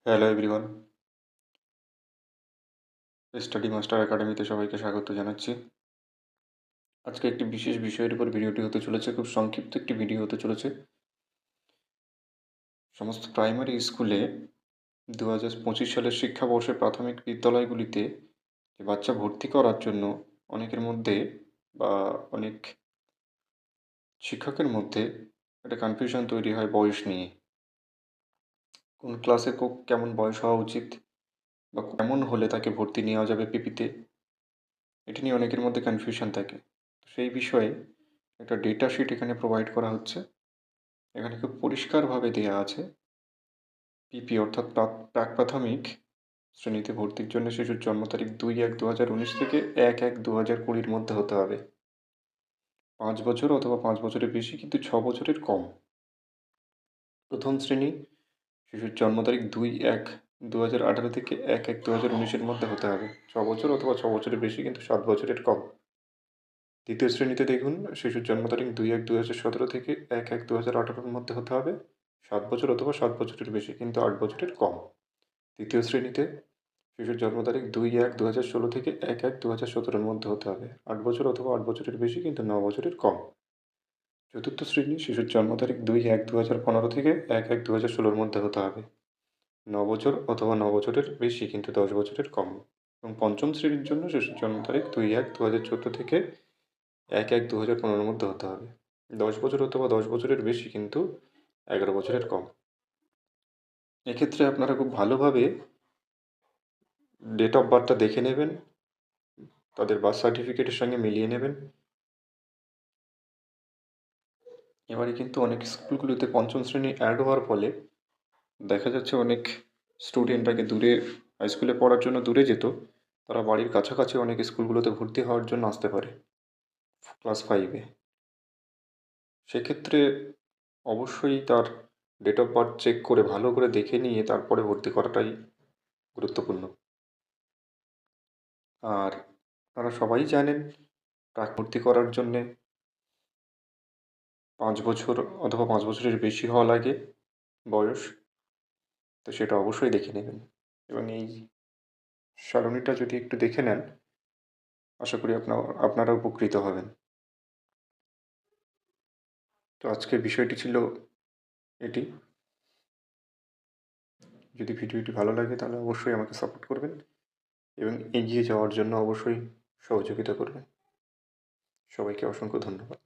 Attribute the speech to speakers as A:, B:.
A: Hello everyone, study master একাডেমিতে সবাইকে স্বাগত জানাচ্ছি। আজকে একটি বিশেষ বিষয়ের উপর ভিডিওটি হতে চলেছে। খুব সংক্ষিপ্ত একটি ভিডিও হতে চলেছে। সমস্ত প্রাইমারি স্কুলে 2025 সালের শিক্ষাবর্ষে প্রাথমিক বিদ্যালয়গুলিতে যে বাচ্চা ভর্তি করার জন্য অনেকের মধ্যে বা অনেক শিক্ষকের মধ্যে একটা কনফিউশন তৈরি হয় বয়স নিয়ে। কোন ক্লাসে কেমন বয়স হওয়া উচিত বা কেমন হলে তাকে ভর্তি নেওয়া যাবে পিপিতে, এটি নিয়ে অনেকের মধ্যে কনফিউশন থাকে। সেই বিষয়ে একটা ডেটা শিট এখানে প্রোভাইড করা হচ্ছে। এখানে খুব পরিষ্কারভাবে দেয়া আছে পিপি অর্থাৎ প্রাক প্রাথমিক শ্রেণীতে ভর্তির জন্য শিশুর জন্ম তারিখ 2/1/2019 থেকে 1/1/2020 মধ্যে হতে হবে। 5 বছর অথবা 5 বছরের বেশি কিন্তু 6 বছরের কম। প্রথম শ্রেণী শিশুর জন্ম তারিখ 2/1/2018 থেকে 1/1/2019 মধ্যে হতে হবে। 6 বছর অথবা 6 বছরের বেশি কিন্তু 7 বছরের কম। দ্বিতীয় শ্রেণীতে দেখুন শিশুর জন্ম তারিখ 2/1/2017 থেকে 1/1/2018 মধ্যে হতে হবে। 7 বছর অথবা 7 বছরের বেশি কিন্তু 8 বছরের কম। তৃতীয় শ্রেণীতে শিশুর জন্ম তারিখ 2/1/2016 থেকে 1/1/2017 মধ্যে হতে হবে। 8 বছর অথবা 8 বছরের বেশি কিন্তু 9 বছরের কম। চতুর্থ শ্রেণী শিশুর জন্ম তারিখ 2/1/2015 থেকে 1/1/2016 মধ্যে হতে হবে। 9 বছর অথবা 9 বছরের বেশি কিন্তু 10 বছরের কম। এবং পঞ্চম শ্রেণীর জন্য শিশুর জন্ম তারিখ 2/1/2014 থেকে 1/1/2015 মধ্যে হতে হবে। 10 বছর অথবা 10 বছরের বেশি কিন্তু 11 বছরের কম। এক্ষেত্রে আপনারা খুব ভালোভাবে ডেট অফ বার্থটা দেখে নেবেন, তাদের বার্থ সার্টিফিকেটের সঙ্গে মিলিয়ে নেবেন। এবারে কিন্তু অনেক স্কুলগুলোতে পঞ্চম শ্রেণী অ্যাড হওয়ার ফলে দেখা যাচ্ছে অনেক স্টুডেন্ট আগে দূরে হাই স্কুলে পড়ার জন্য দূরে যেত, তারা বাড়ির কাছাকাছি অনেক স্কুলগুলোতে ভর্তি হওয়ার জন্য আসতে পারে ক্লাস 5-এ। সেক্ষেত্রে অবশ্যই তার ডেট অফ বার্থ চেক করে ভালো করে দেখে নিয়ে তারপরে ভর্তি করাটাই গুরুত্বপূর্ণ। আর আপনারা সবাই জানেন ভর্তি করার জন্যে 5 বছর অথবা 5 বছরের বেশি হওয়া লাগে বয়স। তো সেটা অবশ্যই দেখে নেবেন এবং এই সারণীটা যদি একটু দেখে নেন, আশা করি আপনারা উপকৃত হবেন। তো আজকের বিষয়টি ছিল এটি। যদি ভিডিওটি ভালো লাগে তাহলে অবশ্যই আমাকে সাপোর্ট করবেন এবং এগিয়ে যাওয়ার জন্য অবশ্যই সহযোগিতা করবেন। সবাইকে অসংখ্য ধন্যবাদ।